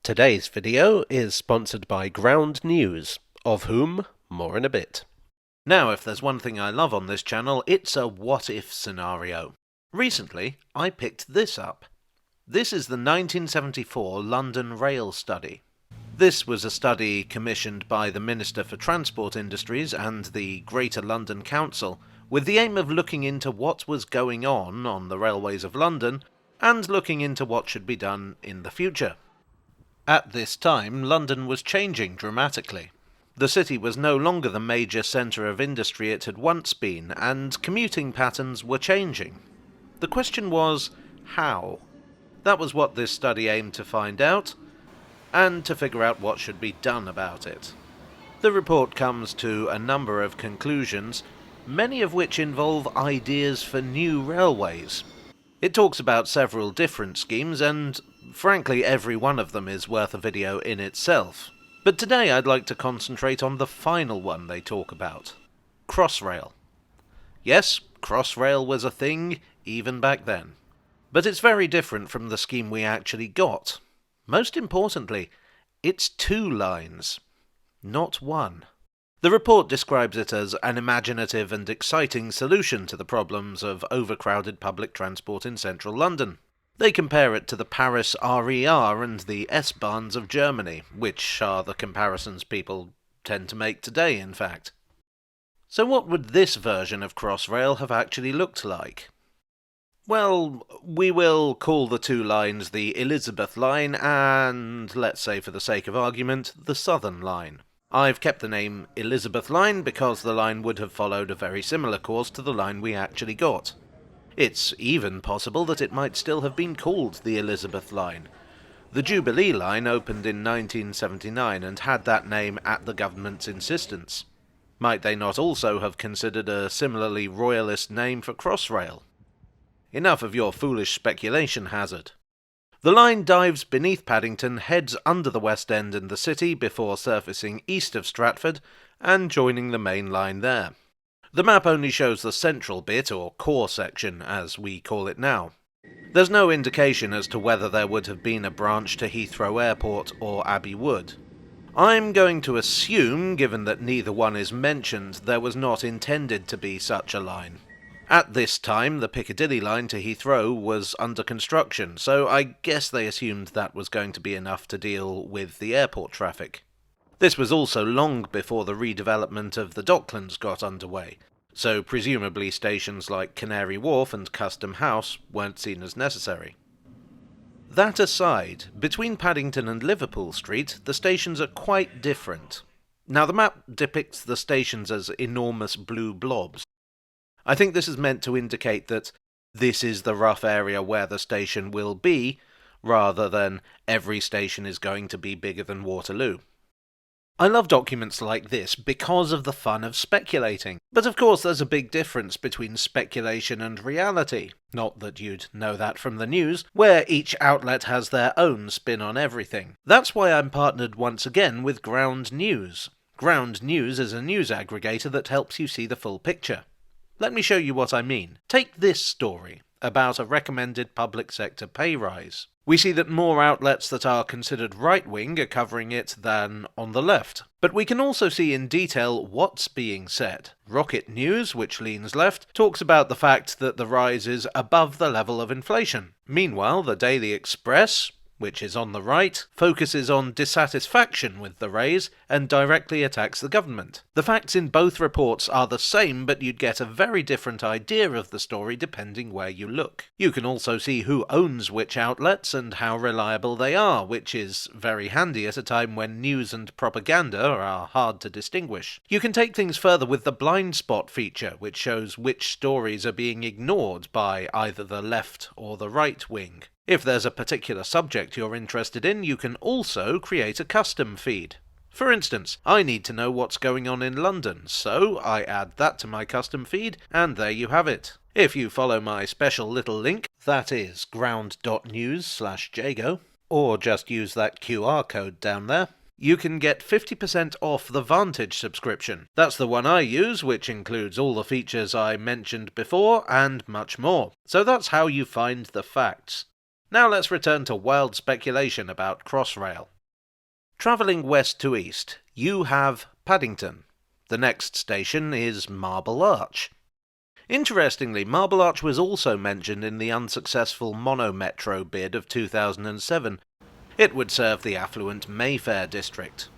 Today's video is sponsored by Ground News, of whom more in a bit. Now, if there's one thing I love on this channel, it's a what-if scenario. Recently, I picked this up. This is the 1974 London Rail study. This was a study commissioned by the Minister for Transport Industries and the Greater London Council, with the aim of looking into what was going on the railways of London, and looking into what should be done in the future. At this time, London was changing dramatically. The city was no longer the major centre of industry it had once been, and commuting patterns were changing. The question was, how? That was what this study aimed to find out, and to figure out what should be done about it. The report comes to a number of conclusions, many of which involve ideas for new railways. It talks about several different schemes, and frankly every one of them is worth a video in itself. But today I'd like to concentrate on the final one they talk about. Crossrail. Yes, Crossrail was a thing even back then. But it's very different from the scheme we actually got. Most importantly, it's 2 lines, not 1. The report describes it as an imaginative and exciting solution to the problems of overcrowded public transport in central London. They compare it to the Paris RER and the S-Bahns of Germany, which are the comparisons people tend to make today, in fact. So what would this version of Crossrail have actually looked like? Well, we will call the 2 lines the Elizabeth Line and, let's say for the sake of argument, the Southern Line. I've kept the name Elizabeth Line because the line would have followed a very similar course to the line we actually got. It's even possible that it might still have been called the Elizabeth Line. The Jubilee Line opened in 1979 and had that name at the government's insistence. Might they not also have considered a similarly royalist name for Crossrail? Enough of your foolish speculation, Hazard. The line dives beneath Paddington, heads under the West End and the City before surfacing east of Stratford and joining the main line there. The map only shows the central bit, or core section, as we call it now. There's no indication as to whether there would have been a branch to Heathrow Airport or Abbey Wood. I'm going to assume, given that neither one is mentioned, there was not intended to be such a line. At this time, the Piccadilly line to Heathrow was under construction, so I guess they assumed that was going to be enough to deal with the airport traffic. This was also long before the redevelopment of the Docklands got underway, so presumably stations like Canary Wharf and Custom House weren't seen as necessary. That aside, between Paddington and Liverpool Street, the stations are quite different. Now, the map depicts the stations as enormous blue blobs. I think this is meant to indicate that this is the rough area where the station will be, rather than every station is going to be bigger than Waterloo. I love documents like this because of the fun of speculating, but of course there's a big difference between speculation and reality. Not that you'd know that from the news, where each outlet has their own spin on everything. That's why I'm partnered once again with Ground News. Ground News is a news aggregator that helps you see the full picture. Let me show you what I mean. Take this story about a recommended public sector pay rise. We see that more outlets that are considered right-wing are covering it than on the left. But we can also see in detail what's being said. Rocket News, which leans left, talks about the fact that the rise is above the level of inflation. Meanwhile, the Daily Express, which is on the right, focuses on dissatisfaction with the raise and directly attacks the government. The facts in both reports are the same, but you'd get a very different idea of the story depending where you look. You can also see who owns which outlets and how reliable they are, which is very handy at a time when news and propaganda are hard to distinguish. You can take things further with the blind spot feature, which shows which stories are being ignored by either the left or the right wing. If there's a particular subject you're interested in, you can also create a custom feed. For instance, I need to know what's going on in London, so I add that to my custom feed, and there you have it. If you follow my special little link, that is ground.news/jago, or just use that QR code down there, you can get 50% off the Vantage subscription. That's the one I use, which includes all the features I mentioned before, and much more. So that's how you find the facts. Now let's return to wild speculation about Crossrail. Travelling west to east, you have Paddington. The next station is Marble Arch. Interestingly, Marble Arch was also mentioned in the unsuccessful Monometro bid of 2007. It would serve the affluent Mayfair district.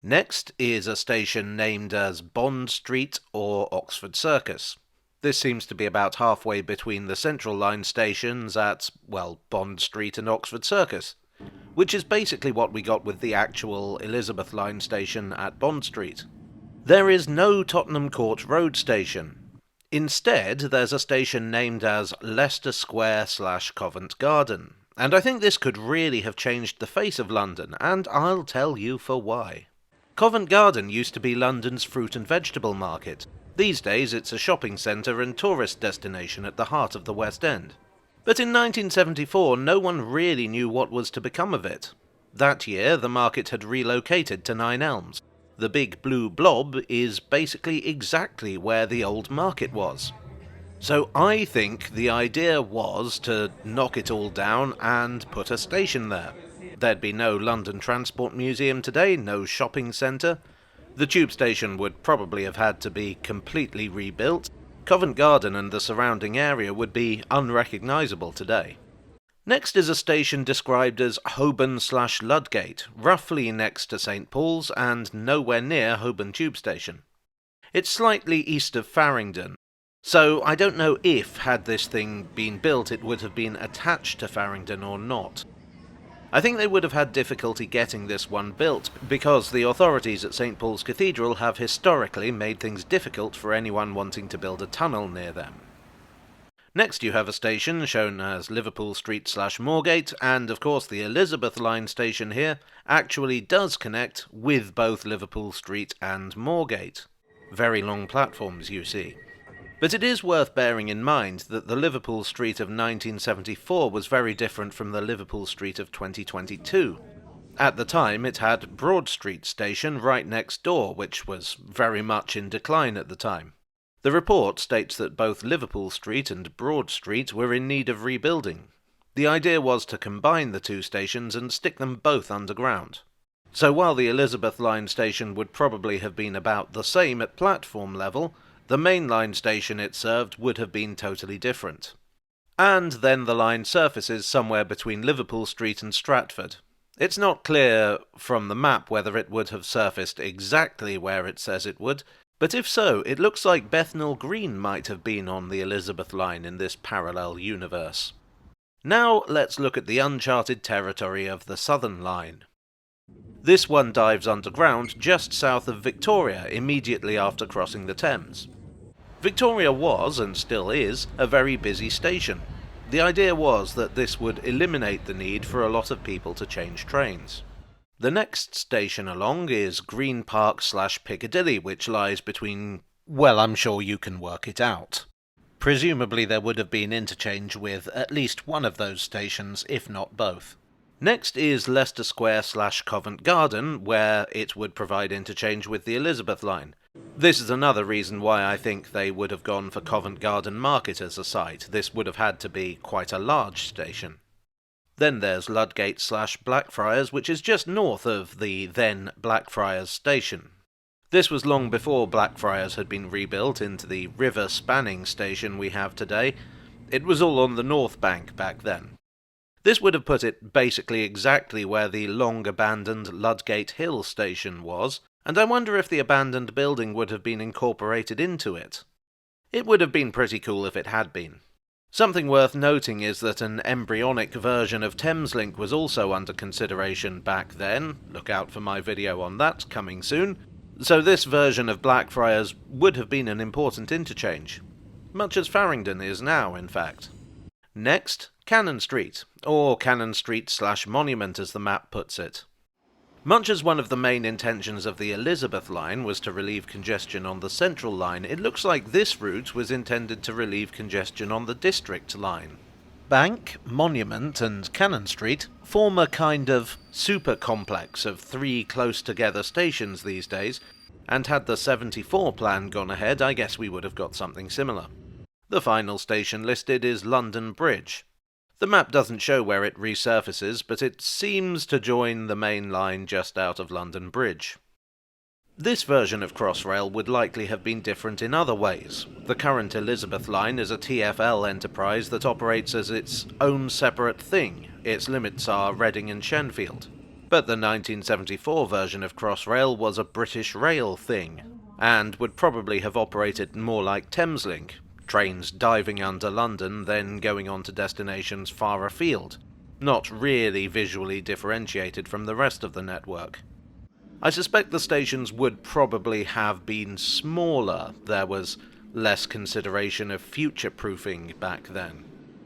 Next is a station named as Bond Street or Oxford Circus. This seems to be about halfway between the Central Line stations at, well, Bond Street and Oxford Circus, which is basically what we got with the actual Elizabeth Line station at Bond Street. There is no Tottenham Court Road station. Instead, there's a station named as Leicester Square/Covent Garden, and I think this could really have changed the face of London, and I'll tell you for why. Covent Garden used to be London's fruit and vegetable market. These days it's a shopping centre and tourist destination at the heart of the West End. But in 1974 no one really knew what was to become of it. That year the market had relocated to Nine Elms. The big blue blob is basically exactly where the old market was. So I think the idea was to knock it all down and put a station there. There'd be no London Transport Museum today, no shopping centre. The tube station would probably have had to be completely rebuilt. Covent Garden and the surrounding area would be unrecognisable today. Next is a station described as Holborn/Ludgate, roughly next to St Paul's and nowhere near Holborn Tube Station. It's slightly east of Farringdon, so I don't know if, had this thing been built, it would have been attached to Farringdon or not. I think they would have had difficulty getting this one built, because the authorities at St Paul's Cathedral have historically made things difficult for anyone wanting to build a tunnel near them. Next you have a station shown as Liverpool Street/Moorgate, and of course the Elizabeth Line station here actually does connect with both Liverpool Street and Moorgate. Very long platforms, you see. But it is worth bearing in mind that the Liverpool Street of 1974 was very different from the Liverpool Street of 2022. At the time, it had Broad Street Station right next door, which was very much in decline at the time. The report states that both Liverpool Street and Broad Street were in need of rebuilding. The idea was to combine the two stations and stick them both underground. So while the Elizabeth Line station would probably have been about the same at platform level, the main line station it served would have been totally different. And then the line surfaces somewhere between Liverpool Street and Stratford. It's not clear from the map whether it would have surfaced exactly where it says it would, but if so, it looks like Bethnal Green might have been on the Elizabeth Line in this parallel universe. Now let's look at the uncharted territory of the Southern Line. This one dives underground just south of Victoria, immediately after crossing the Thames. Victoria was, and still is, a very busy station. The idea was that this would eliminate the need for a lot of people to change trains. The next station along is Green Park/Piccadilly, which lies between... well, I'm sure you can work it out. Presumably there would have been interchange with at least one of those stations, if not both. Next is Leicester Square/Covent Garden, where it would provide interchange with the Elizabeth Line. This is another reason why I think they would have gone for Covent Garden Market as a site. This would have had to be quite a large station. Then there's Ludgate/Blackfriars, which is just north of the then Blackfriars station. This was long before Blackfriars had been rebuilt into the river-spanning station we have today. It was all on the north bank back then. This would have put it basically exactly where the long-abandoned Ludgate Hill station was, and I wonder if the abandoned building would have been incorporated into it. It would have been pretty cool if it had been. Something worth noting is that an embryonic version of Thameslink was also under consideration back then. Look out for my video on that, coming soon. So this version of Blackfriars would have been an important interchange. Much as Farringdon is now, in fact. Next, Cannon Street, or Cannon Street/Monument as the map puts it. Much as one of the main intentions of the Elizabeth Line was to relieve congestion on the Central Line, it looks like this route was intended to relieve congestion on the District Line. Bank, Monument and Cannon Street form a kind of super complex of three close-together stations these days, and had the 74 plan gone ahead, I guess we would have got something similar. The final station listed is London Bridge. The map doesn't show where it resurfaces, but it seems to join the main line just out of London Bridge. This version of Crossrail would likely have been different in other ways. The current Elizabeth line is a TfL enterprise that operates as its own separate thing. Its limits are Reading and Shenfield. But the 1974 version of Crossrail was a British Rail thing, and would probably have operated more like Thameslink, trains diving under London, then going on to destinations far afield, not really visually differentiated from the rest of the network. I suspect the stations would probably have been smaller. There was less consideration of future-proofing back then.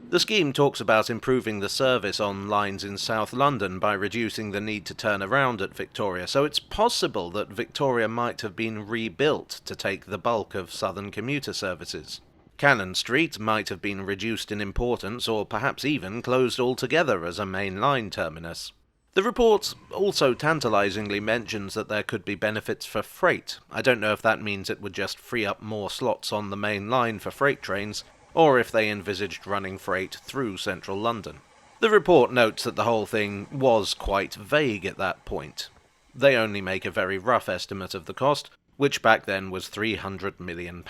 The scheme talks about improving the service on lines in South London by reducing the need to turn around at Victoria, so it's possible that Victoria might have been rebuilt to take the bulk of southern commuter services. Cannon Street might have been reduced in importance, or perhaps even closed altogether as a main line terminus. The report also tantalizingly mentions that there could be benefits for freight. I don't know if that means it would just free up more slots on the main line for freight trains, or if they envisaged running freight through central London. The report notes that the whole thing was quite vague at that point. They only make a very rough estimate of the cost, which back then was £300 million.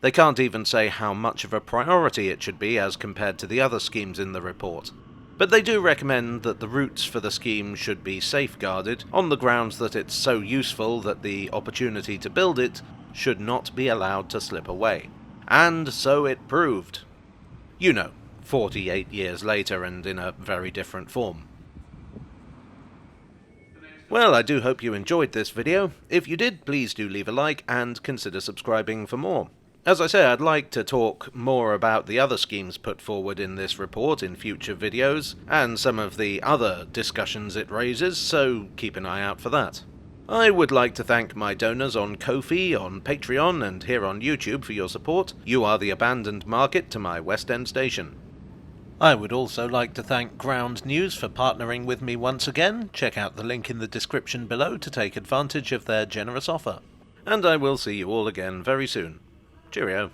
They can't even say how much of a priority it should be as compared to the other schemes in the report. But they do recommend that the routes for the scheme should be safeguarded, on the grounds that it's so useful that the opportunity to build it should not be allowed to slip away. And so it proved. 48 years later and in a very different form. Well, I do hope you enjoyed this video. If you did, please do leave a like and consider subscribing for more. As I say, I'd like to talk more about the other schemes put forward in this report in future videos, and some of the other discussions it raises, so keep an eye out for that. I would like to thank my donors on Ko-fi, on Patreon, and here on YouTube for your support. You are the abandoned market to my West End station. I would also like to thank Ground News for partnering with me once again. Check out the link in the description below to take advantage of their generous offer. And I will see you all again very soon. Cheerio.